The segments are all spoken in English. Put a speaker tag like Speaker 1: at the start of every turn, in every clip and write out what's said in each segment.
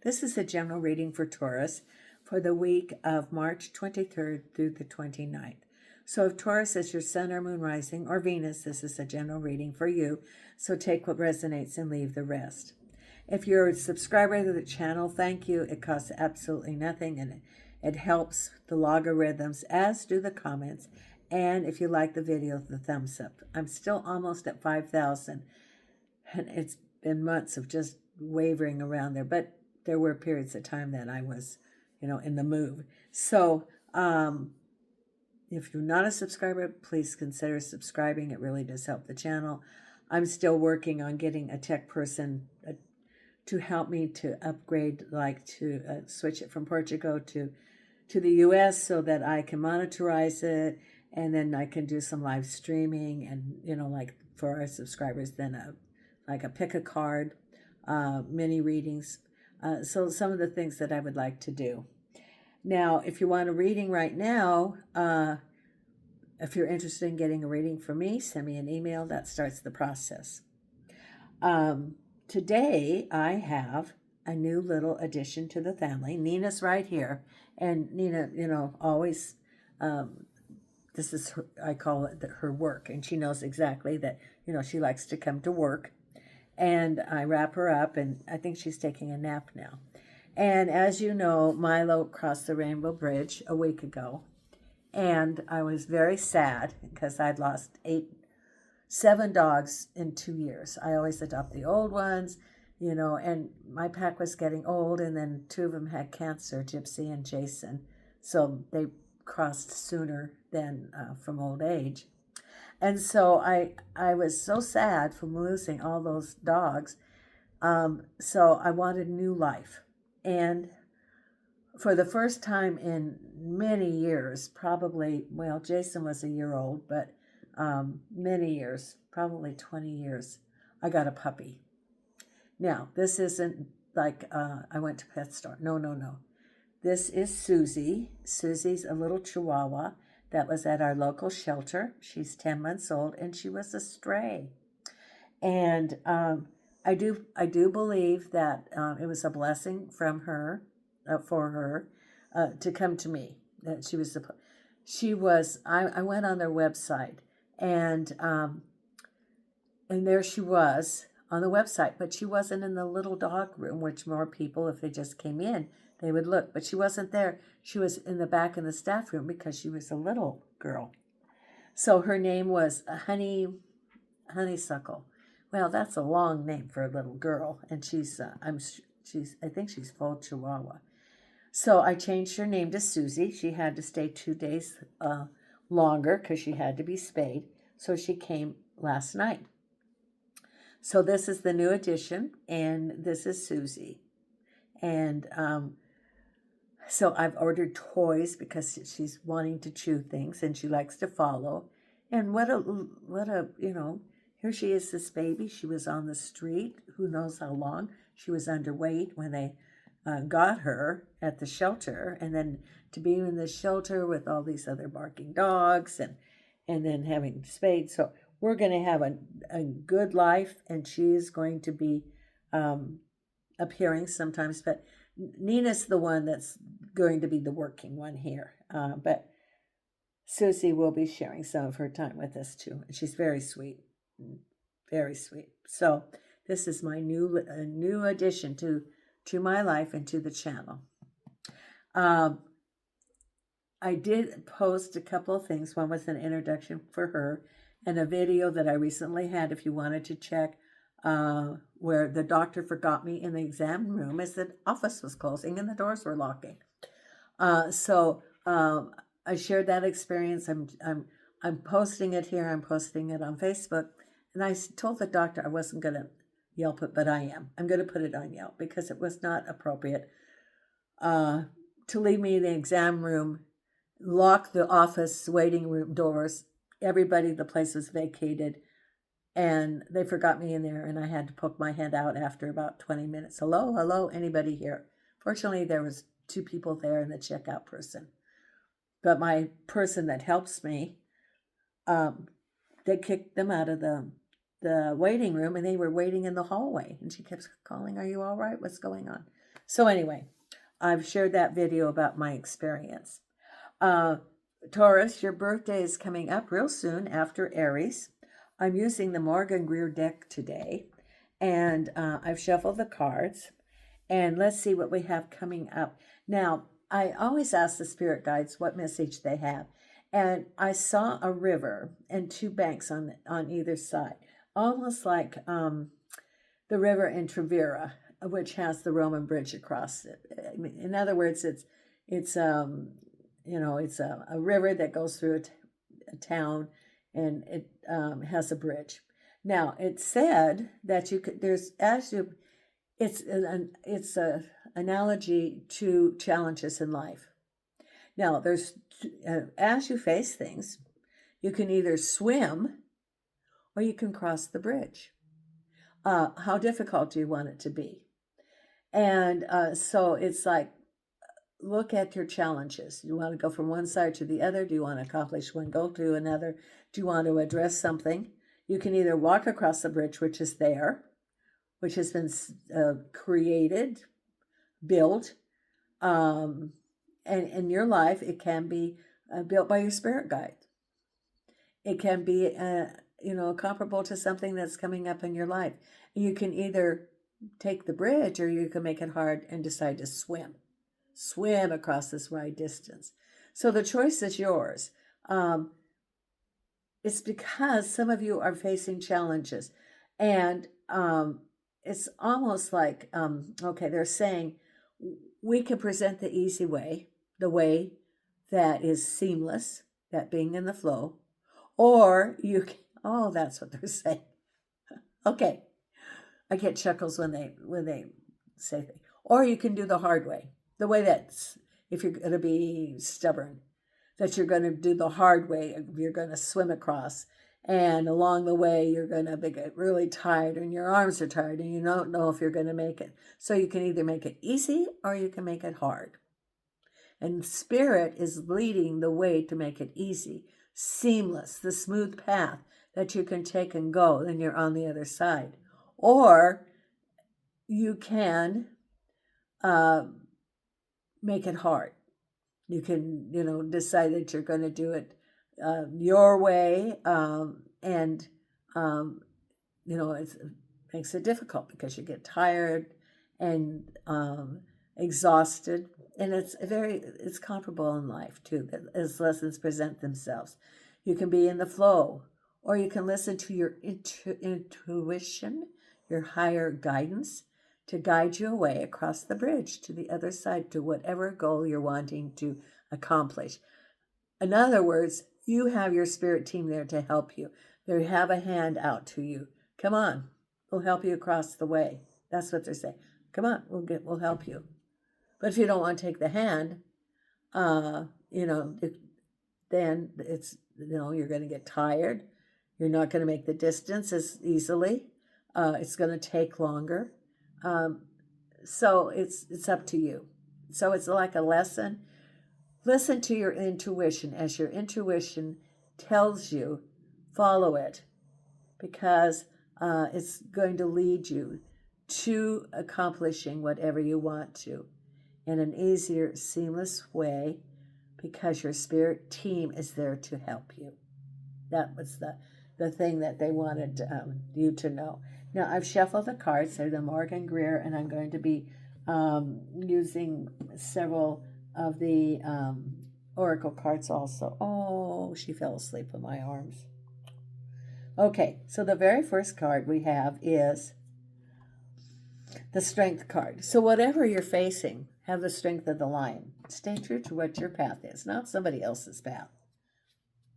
Speaker 1: This is a general reading for Taurus for the week of March 23rd through the 29th. So if Taurus is your sun or moon rising or Venus, this is a general reading for you. So take what resonates and leave the rest. If you're a subscriber to the channel, thank you. It costs absolutely nothing, and it helps the logarithms, as do the comments. And if you like the video, the thumbs up. I'm still almost at 5,000, and it's been months of just wavering around there. But there were periods of time that I was, in the move. So if you're not a subscriber, please consider subscribing. It really does help the channel. I'm still working on getting a tech person to help me to upgrade, like to switch it from Portugal to the US so that I can monitorize it, and then I can do some live streaming, and like for our subscribers, then like a pick a card, mini readings. So some of the things that I would like to do. Now, if you want a reading right now, if you're interested in getting a reading from me, send me an email. That starts the process. Today, I have a new little addition to the family. Nina's right here. And Nina, always, this is her, I call it her work. And she knows exactly that, she likes to come to work. And I wrap her up, and I think she's taking a nap now. And as you know, Milo crossed the Rainbow Bridge a week ago. And I was very sad because I'd lost 7 dogs in 2 years. I always adopt the old ones, and my pack was getting old, and then 2 of them had cancer, Gypsy and Jason. So they crossed sooner than from old age. And so I was so sad from losing all those dogs. So I wanted new life. And for the first time in many years, probably, Jason was a year old, but many years, probably 20 years, I got a puppy. Now, this isn't like I went to Pet Store. No. This is Susie. Susie's a little Chihuahua that was at our local shelter. She's 10 months old, and she was a stray. And I do believe that it was a blessing from her, for her, to come to me. That I went on their website, and there she was on the website, but she wasn't in the little dog room, which more people, if they just came in, they would look. But she wasn't there. She was in the back in the staff room because she was a little girl. So her name was Honeysuckle. Well, that's a long name for a little girl, and I think she's full Chihuahua. So I changed her name to Susie. She had to stay 2 days longer because she had to be spayed. So she came last night. So this is the new addition, and this is Susie. And so I've ordered toys because she's wanting to chew things, and she likes to follow. And what a here she is, this baby. She was on the street, who knows how long. She was underweight when they got her at the shelter, and then to be in the shelter with all these other barking dogs, and then having spayed. So we're going to have a good life, and she is going to be appearing sometimes. But Nina's the one that's going to be the working one here. But Susie will be sharing some of her time with us too. And she's very sweet, very sweet. So this is my new addition to my life and to the channel. I did post a couple of things. One was an introduction for her, and a video that I recently had, if you wanted to check, where the doctor forgot me in the exam room as the office was closing and the doors were locking. So I shared that experience. I'm posting it here. I'm posting it on Facebook. And I told the doctor I wasn't going to Yelp it, but I am. I'm going to put it on Yelp because it was not appropriate to leave me in the exam room, lock the office waiting room doors. Everybody, the place was vacated, and they forgot me in there, and I had to poke my head out after about 20 minutes. Hello, anybody here? Fortunately, there was 2 people there and the checkout person. But my person that helps me, they kicked them out of the the waiting room, and they were waiting in the hallway. And she kept calling, "Are you all right? What's going on?" So anyway, I've shared that video about my experience. Taurus, your birthday is coming up real soon after Aries. I'm using the Morgan Greer deck today, and I've shuffled the cards. And let's see what we have coming up. Now, I always ask the spirit guides what message they have. And I saw a river and two banks on either side, almost like the river in Trevira, which has the Roman bridge across it. I mean, in other words, it's it's a river that goes through a town, and it has a bridge. Now, it said that you could it's a analogy to challenges in life. Now, as you face things, you can either swim or you can cross the bridge. How difficult do you want it to be? And so it's like, look at your challenges. Do you want to go from one side to the other? Do you want to accomplish one goal to another? Do you want to address something? You can either walk across the bridge, which is there, which has been created, built, and in your life, it can be built by your spirit guide. It can be, comparable to something that's coming up in your life. You can either take the bridge, or you can make it hard and decide to swim across this wide distance. So the choice is yours. It's because some of you are facing challenges, and it's almost like, they're saying we can present the easy way, the way that is seamless, that being in the flow, or you can, that's what they're saying. Okay, I get chuckles when they say things. Or you can do the hard way, the way that's, if you're going to be stubborn, that you're going to do the hard way. You're going to swim across, and along the way you're going to get really tired, and your arms are tired, and you don't know if you're going to make it. So you can either make it easy or you can make it hard. And Spirit is leading the way to make it easy, seamless, the smooth path that you can take and go, then you're on the other side. Or you can make it hard. You can, decide that you're going to do it your way, and it makes it difficult because you get tired and exhausted. And it's comparable in life too, as lessons present themselves. You can be in the flow, or you can listen to your intuition, your higher guidance, to guide you away across the bridge to the other side, to whatever goal you're wanting to accomplish. In other words, you have your spirit team there to help you. They have a hand out to you. Come on, we'll help you across the way. That's what they're saying. Come on, we'll help you. But if you don't want to take the hand, then it's, you're going to get tired. You're not going to make the distance as easily. It's going to take longer. So it's up to you. So it's like a lesson. Listen to your intuition. As your intuition tells you, follow it, because it's going to lead you to accomplishing whatever you want to in an easier, seamless way, because your spirit team is there to help you. That was the thing that they wanted you to know. Now, I've shuffled the cards. They're the Morgan Greer, and I'm going to be using several of the oracle cards also. Oh, she fell asleep in my arms. Okay, so the very first card we have is the Strength card. So whatever you're facing, have the strength of the lion. Stay true to what your path is, not somebody else's path,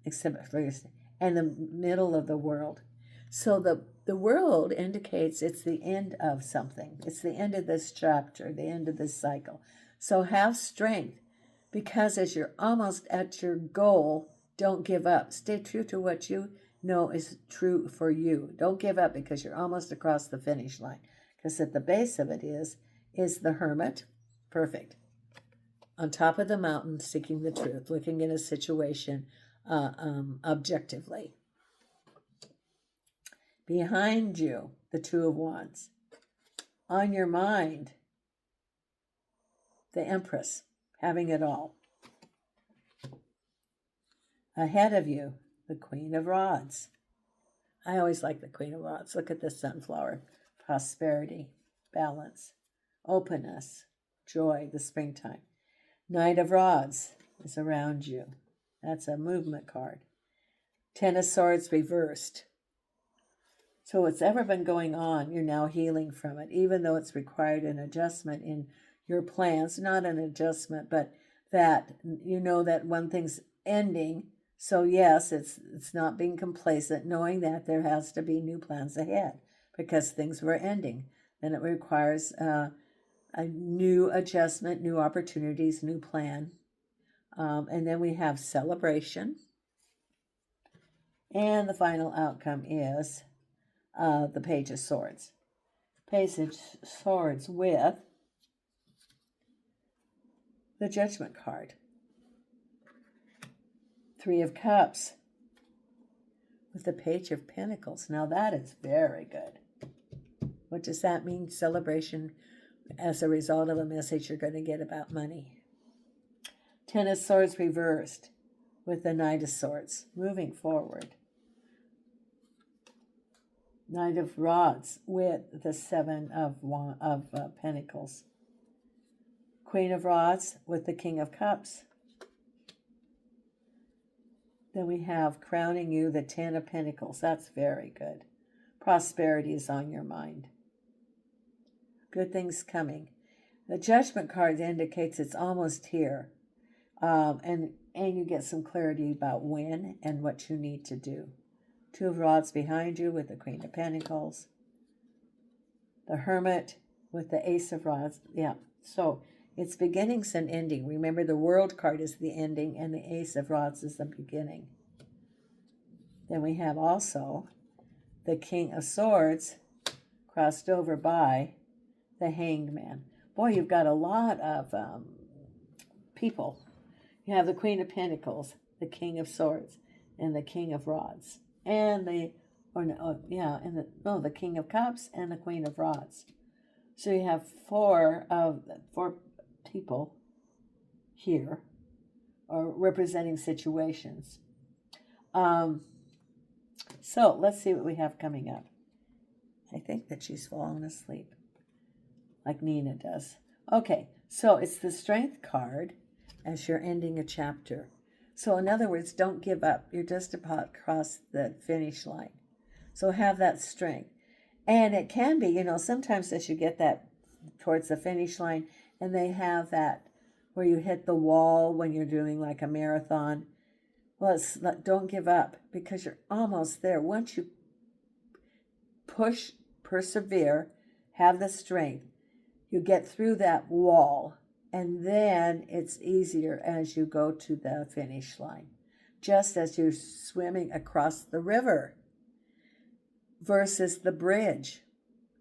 Speaker 1: except for yourself. And the middle of the world. So the world indicates it's the end of something. It's the end of this chapter, the end of this cycle. So have strength, because as you're almost at your goal, don't give up. Stay true to what you know is true for you. Don't give up because you're almost across the finish line. Because at the base of it is the Hermit. Perfect. On top of the mountain, seeking the truth, looking at a situation objectively. Behind you, the Two of Wands. On your mind, the Empress, having it all. Ahead of you, the Queen of Rods. I always like the Queen of Rods. Look at the sunflower. Prosperity, balance, openness, joy, the springtime. Knight of Rods is around you. That's a movement card. Ten of Swords reversed. So what's ever been going on, you're now healing from it, even though it's required an adjustment in your plans. Not an adjustment, but that you know that one thing's ending. So yes, it's not being complacent, knowing that there has to be new plans ahead because things were ending. Then it requires a new adjustment, new opportunities, new plan. And then we have celebration. And the final outcome is the Page of Swords. Page of Swords with the Judgment card. Three of Cups with the Page of Pentacles. Now that is very good. What does that mean? Celebration as a result of a message you're going to get about money. Ten of Swords reversed with the Knight of Swords. Moving forward. Knight of Rods with the Seven of Pentacles. Queen of Rods with the King of Cups. Then we have crowning you the Ten of Pentacles. That's very good. Prosperity is on your mind. Good things coming. The Judgment card indicates it's almost here. And you get some clarity about when and what you need to do. Two of Rods behind you with the Queen of Pentacles. The Hermit with the Ace of Rods. Yeah, so it's beginnings and ending. Remember, the World card is the ending and the Ace of Rods is the beginning. Then we have also the King of Swords crossed over by the Hanged Man. Boy, you've got a lot of people. You have the Queen of Pentacles, the King of Swords, and the King of Rods. And the King of Cups and the Queen of Rods. So you have four people here, or representing situations. So let's see what we have coming up. I think that she's fallen asleep, like Nina does. Okay, so it's the Strength card as you're ending a chapter. So in other words, don't give up. You're just about to cross the finish line. So have that strength. And it can be, sometimes as you get that towards the finish line, and they have that where you hit the wall when you're doing like a marathon. Well, don't give up because you're almost there. Once you push, persevere, have the strength, you get through that wall. And then it's easier as you go to the finish line. Just as you're swimming across the river versus the bridge.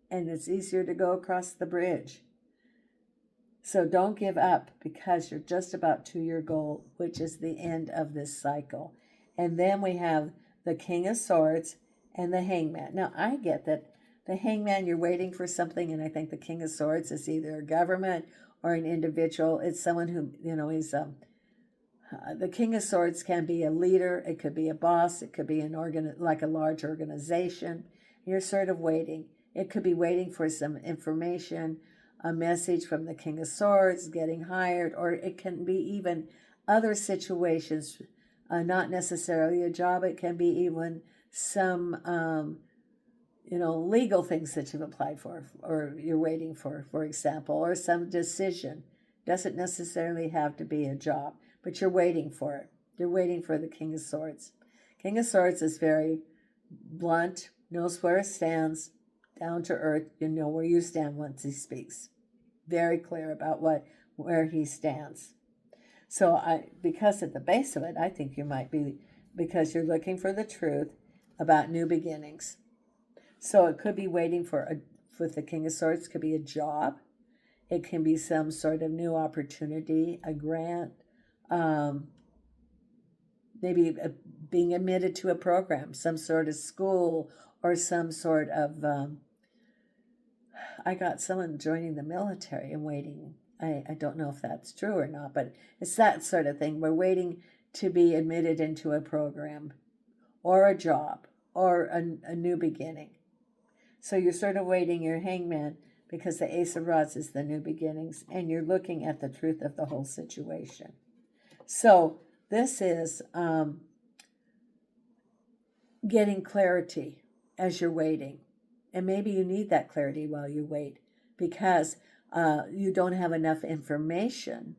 Speaker 1: And it's easier to go across the bridge. So don't give up because you're just about to your goal, which is the end of this cycle. And then we have the King of Swords and the Hangman. Now, I get that the Hangman, you're waiting for something, and I think the King of Swords is either a government or an individual. It's someone who, he's the King of Swords can be a leader. It could be a boss. It could be like a large organization. You're sort of waiting. It could be waiting for some information, a message from the King of Swords, getting hired, or it can be even other situations, not necessarily a job. It can be even some legal things that you've applied for or you're waiting for example, or some decision. Doesn't necessarily have to be a job, but you're waiting for it. You're waiting for the King of Swords. King of Swords is very blunt, knows where it stands, down to earth. You know where you stand once he speaks. Very clear about where he stands. So because at the base of it, I think you might be, because you're looking for the truth about new beginnings. So it could be waiting with the King of Swords, could be a job. It can be some sort of new opportunity, a grant, maybe being admitted to a program, some sort of school, or some sort of, I got someone joining the military and waiting. I don't know if that's true or not, but it's that sort of thing. We're waiting to be admitted into a program or a job or a new beginning. So you're sort of waiting your hangman because the Ace of Rods is the new beginnings, and you're looking at the truth of the whole situation. So this is getting clarity as you're waiting. And maybe you need that clarity while you wait because you don't have enough information.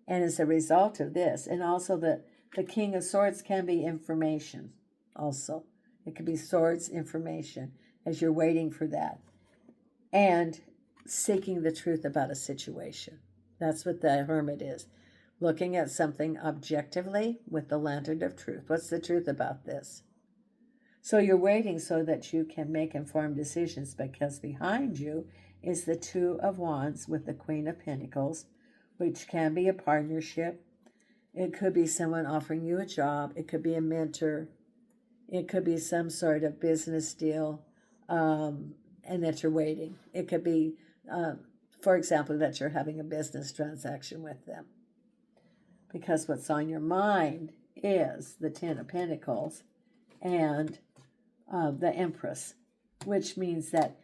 Speaker 1: And as a result of this, and also the King of Swords can be information also. It could be swords information as you're waiting for that. And seeking the truth about a situation. That's what the Hermit is. Looking at something objectively with the lantern of truth. What's the truth about this? So you're waiting so that you can make informed decisions, because behind you is the Two of Wands with the Queen of Pentacles, which can be a partnership. It could be someone offering you a job. It could be a mentor. It could be some sort of business deal, and that you're waiting. It could be, for example, that you're having a business transaction with them. Because what's on your mind is the Ten of Pentacles and the Empress, which means that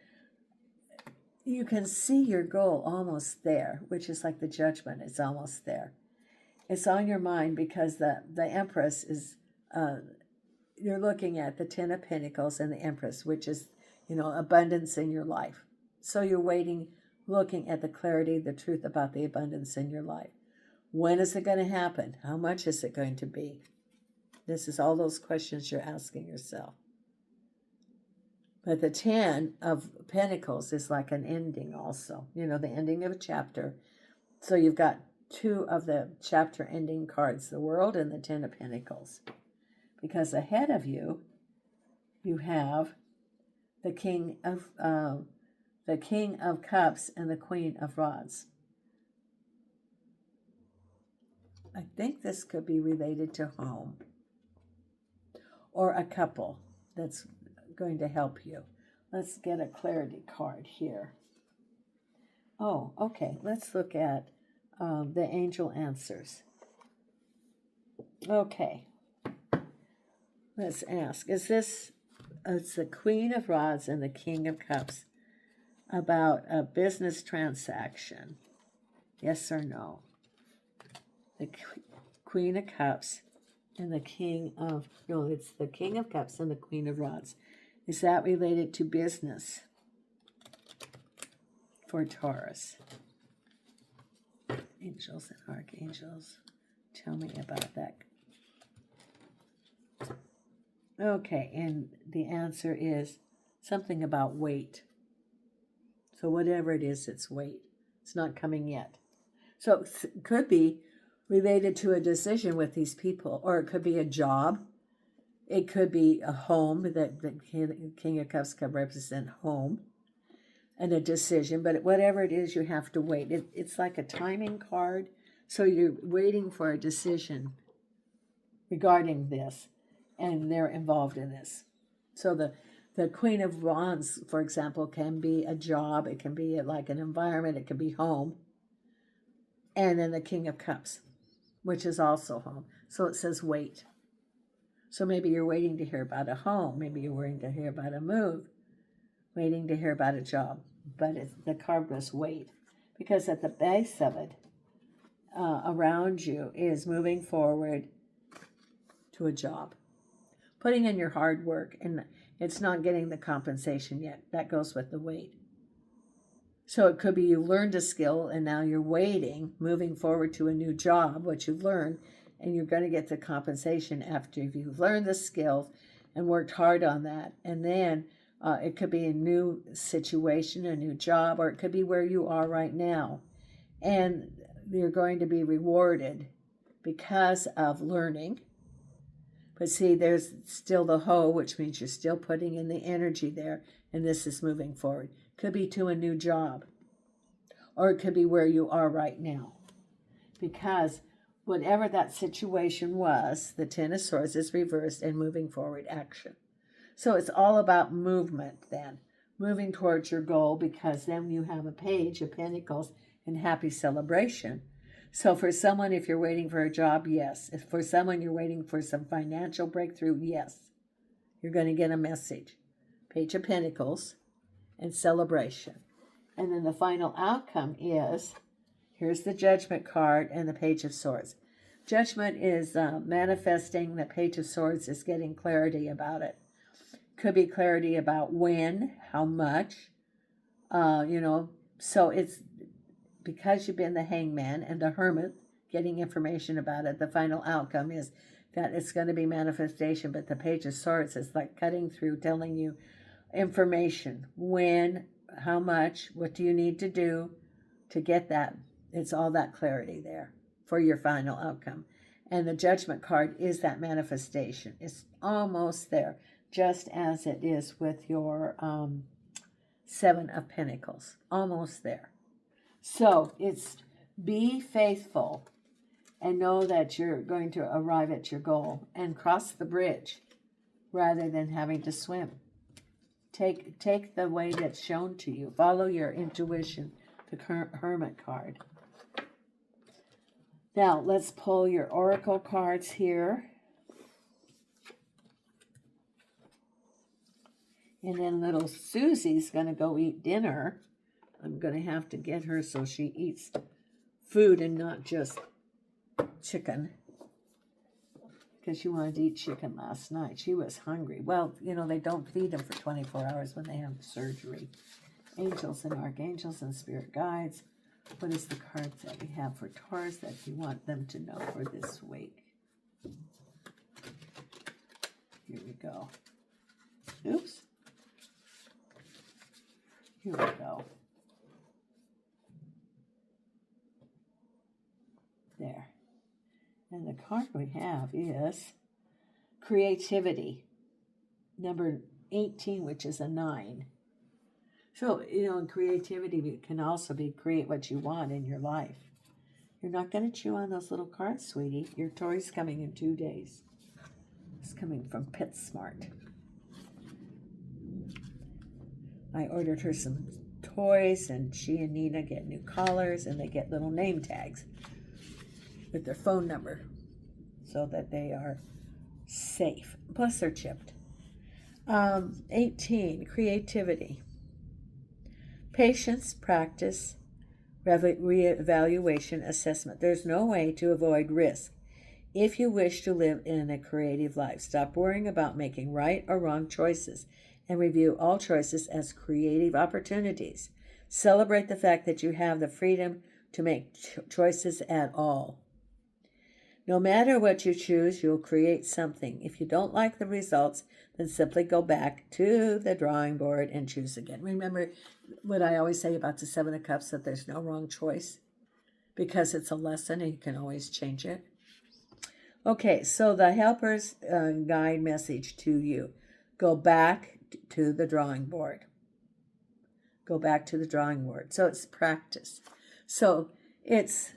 Speaker 1: you can see your goal almost there, which is like the Judgment. It's almost there. It's on your mind because the Empress is, you're looking at the Ten of Pentacles and the Empress, which is, abundance in your life. So you're waiting, looking at the clarity, the truth about the abundance in your life. When is it going to happen? How much is it going to be? This is all those questions you're asking yourself. But the Ten of Pentacles is like an ending also. The ending of a chapter. So you've got two of the chapter ending cards, the World and the Ten of Pentacles. Because ahead of you, you have the King of Cups and the Queen of Rods. I think this could be related to home or a couple that's going to help you. Let's get a clarity card here. Oh, okay. Let's look at the angel answers. Okay. Let's ask, is this, it's the Queen of Rods and the King of Cups, about a business transaction? Yes or no? The Queen of Cups and the King of, no, it's the King of Cups and the Queen of Rods. Is that related to business for Taurus? Angels and archangels, tell me about that. Okay, and the answer is something about weight. So whatever it is, it's weight. It's not coming yet. So it could be related to a decision with these people, or it could be a job. It could be a home, that the King of Cups can represent home and a decision. But whatever it is, you have to wait. It's like a timing card. So you're waiting for a decision regarding this, and they're involved in this. So the Queen of Wands, for example, can be a job. It can be like an environment. It could be home. And then the King of Cups, which is also home. So it says wait. So maybe you're waiting to hear about a home. Maybe you're waiting to hear about a move. Waiting to hear about a job. But the card goes wait. Because at the base of it, around you, is moving forward to a job. Putting in your hard work, and it's not getting the compensation yet. That goes with the wait. So it could be you learned a skill and now you're waiting, moving forward to a new job, what you've learned, and you're going to get the compensation after you've learned the skills and worked hard on that. And then it could be a new situation, a new job, or it could be where you are right now. And you're going to be rewarded because of learning. But see, there's still the hoe, which means you're still putting in the energy there, and this is moving forward. Could be to a new job, or it could be where you are right now. Because whatever that situation was, the Ten of Swords is reversed and moving forward action. So it's all about movement then, moving towards your goal, because then you have a Page of Pentacles and happy celebration. So for someone, if you're waiting for a job, yes. If for someone you're waiting for some financial breakthrough, yes. You're going to get a message. Page of Pentacles and celebration. And then the final outcome is, here's the Judgment card and the Page of Swords. Judgment is manifesting. The Page of Swords is getting clarity about it. Could be clarity about when, how much, so it's because you've been the Hangman and the Hermit, getting information about it. The final outcome is that it's going to be manifestation, but the Page of Swords is like cutting through, telling you information, when, how much, what do you need to do to get that. It's all that clarity there for your final outcome. And the Judgment card is that manifestation. It's almost there, just as it is with your Seven of Pentacles. Almost there. So it's be faithful and know that you're going to arrive at your goal and cross the bridge rather than having to swim. Take the way that's shown to you. Follow your intuition, the Hermit card. Now, let's pull your Oracle cards here. And then little Susie's going to go eat dinner. I'm going to have to get her so she eats food and not just chicken. Because she wanted to eat chicken last night. She was hungry. Well, they don't feed them for 24 hours when they have surgery. Angels and archangels and spirit guides. What is the cards that we have for Taurus that you want them to know for this week? Here we go. Oops. Here we go. There. And the card we have is creativity. Number 18, which is a 9. So, in creativity can also be create what you want in your life. You're not going to chew on those little cards, sweetie. Your toy's coming in 2 days. It's coming from PetSmart. I ordered her some toys, and she and Nina get new collars, and they get little name tags with their phone number so that they are safe. Plus they're chipped. 18, creativity. Patience, practice, reevaluation, assessment. There's no way to avoid risk if you wish to live in a creative life. Stop worrying about making right or wrong choices and review all choices as creative opportunities. Celebrate the fact that you have the freedom to make choices at all. No matter what you choose, you'll create something. If you don't like the results, then simply go back to the drawing board and choose again. Remember what I always say about the Seven of Cups, that there's no wrong choice, because it's a lesson and you can always change it. Okay, so the helper's guide message to you. Go back to the drawing board. Go back to the drawing board. So it's practice. So it's,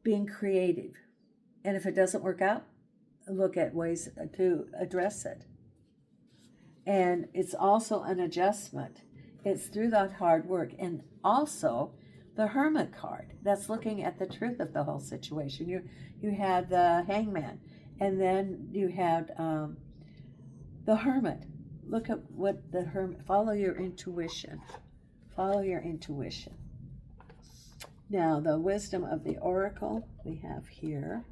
Speaker 1: being creative. And if it doesn't work out, look at ways to address it. And it's also an adjustment. It's through that hard work. And also the Hermit card, that's looking at the truth of the whole situation. You had the Hangman, and then you had the Hermit. Look at what the Hermit, follow your intuition. Follow your intuition. Now, the wisdom of the Oracle we have here.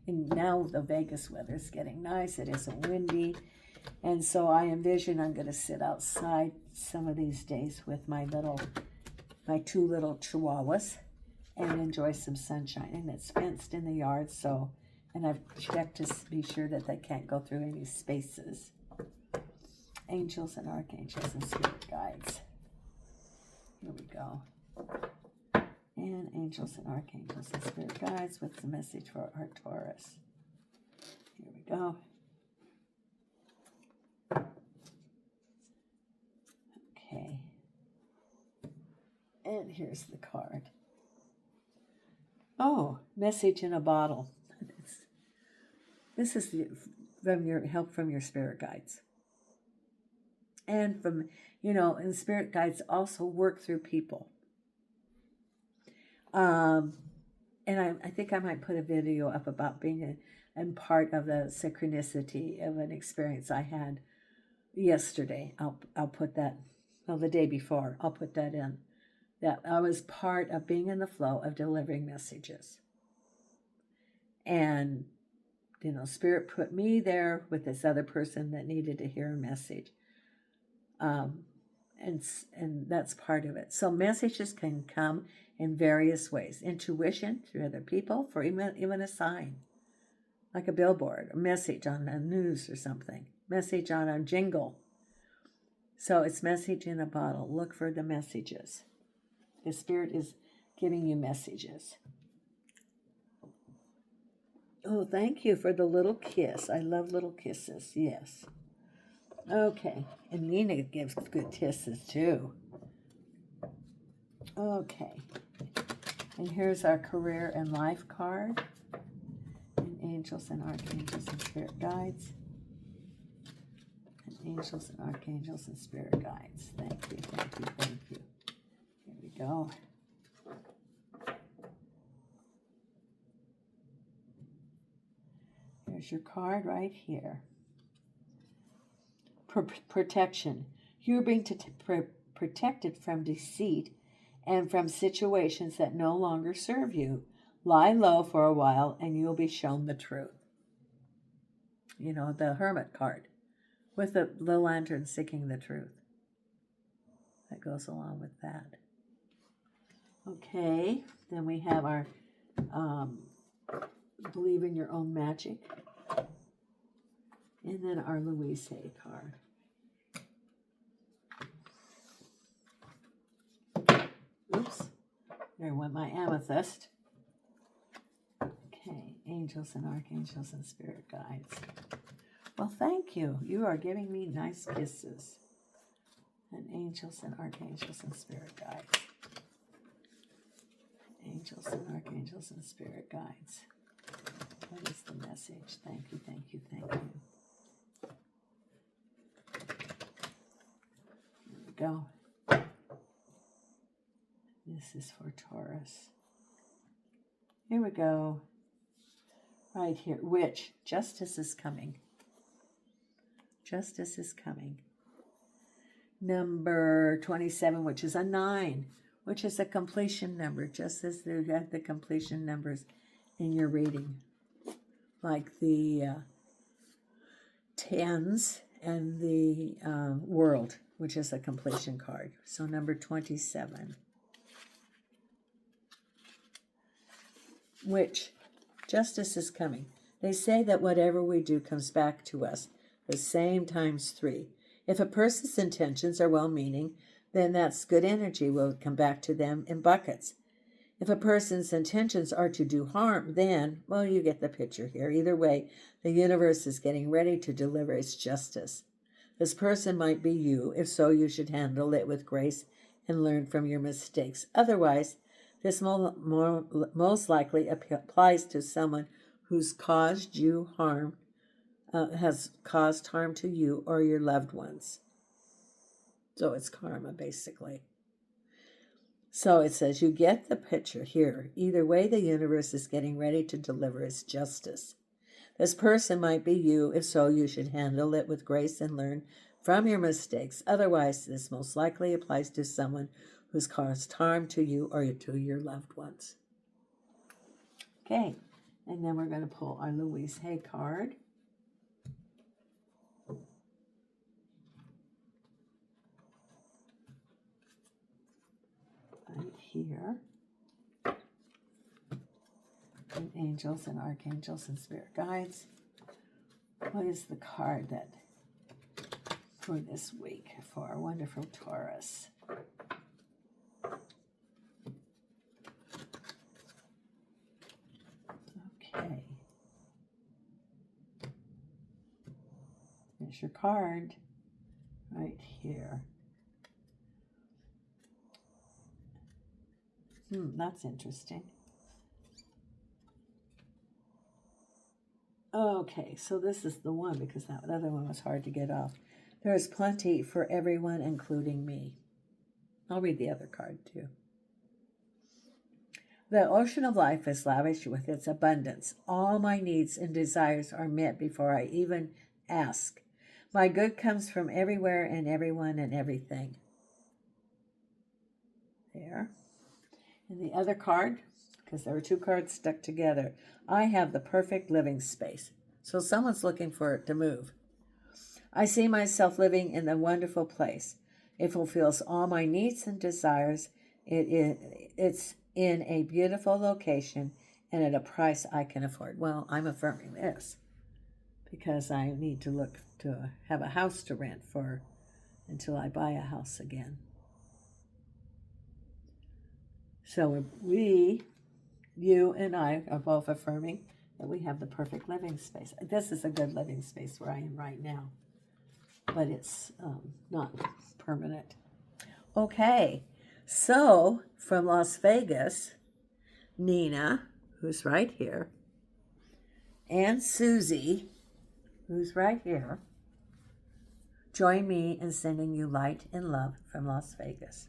Speaker 1: And now the Vegas weather is getting nice. It isn't windy. And so I envision I'm going to sit outside some of these days with my 2 little chihuahuas and enjoy some sunshine. And it's fenced in the yard, so, and I've checked to be sure that they can't go through any spaces. Angels and archangels and spirit guides. Here we go. And angels and archangels and spirit guides with the message for our Taurus. Here we go. Okay. And here's the card. Oh, message in a bottle. This is from your help from your spirit guides. And from, and spirit guides also work through people. And I think I might put a video up about being and part of the synchronicity of an experience I had yesterday. I'll put that, well, the day before, I'll put that in. That I was part of being in the flow of delivering messages. And, Spirit put me there with this other person that needed to hear a message. And that's part of it. So messages can come in various ways. Intuition through other people, for even a sign, like a billboard, a message on the news or something, message on a jingle. So it's message in a bottle. Look for the messages. The Spirit is giving you messages. Oh, thank you for the little kiss. I love little kisses. Yes. Okay. And Nina gives good kisses too. Okay. And here's our career and life card. And angels and archangels and spirit guides. And angels and archangels and spirit guides. Thank you, thank you, thank you. Here we go. Here's your card right here. Protection. You're being protected from deceit and from situations that no longer serve you. Lie low for a while and you'll be shown the truth. The Hermit card with the lantern seeking the truth. That goes along with that. Okay, then we have our Believe in Your Own Magic. And then our Louise Hay card. Oops, there went my amethyst. Okay, angels and archangels and spirit guides. Well, thank you. You are giving me nice kisses. And angels and archangels and spirit guides. Angels and archangels and spirit guides. What is the message? Thank you, thank you, thank you. Here we go. This is for Taurus. Here we go. Right here. Which? Justice is coming. Justice is coming. Number 27, which is a 9, which is a completion number, just as you had the completion numbers in your reading. Like the 10s and the world, which is a completion card. So number 27. Which justice is coming. They say that whatever we do comes back to us the same times 3. If a person's intentions are well-meaning, then that's good energy will come back to them in buckets. If a person's intentions are to do harm, then, well, you get the picture here. Either way, the universe is getting ready to deliver its justice. This person might be you. If so, you should handle it with grace and learn from your mistakes. Otherwise, this most likely applies to someone who's caused you harm, has caused harm to you or your loved ones. So it's karma, basically. So it says, you get the picture here. Either way, the universe is getting ready to deliver its justice. This person might be you. If so, you should handle it with grace and learn from your mistakes. Otherwise, this most likely applies to someone who's caused harm to you or to your loved ones. Okay, and then we're going to pull our Louise Hay card. Right here. And angels and archangels and spirit guides. What is the card that for this week for our wonderful Taurus? Okay. There's your card right here. That's interesting. Okay, so this is the one because that other one was hard to get off. There is plenty for everyone, including me. I'll read the other card too. The ocean of life is lavish with its abundance. All my needs and desires are met before I even ask. My good comes from everywhere and everyone and everything. There. And the other card, because there were two cards stuck together, I have the perfect living space. So someone's looking for it to move. I see myself living in a wonderful place. It fulfills all my needs and desires. It's in a beautiful location and at a price I can afford. Well, I'm affirming this because I need to look to have a house to rent for until I buy a house again. So you and I are both affirming that we have the perfect living space. This is a good living space where I am right now, but it's not permanent. Okay, so from Las Vegas, Nina, who's right here, and Susie, who's right here, join me in sending you light and love from Las Vegas.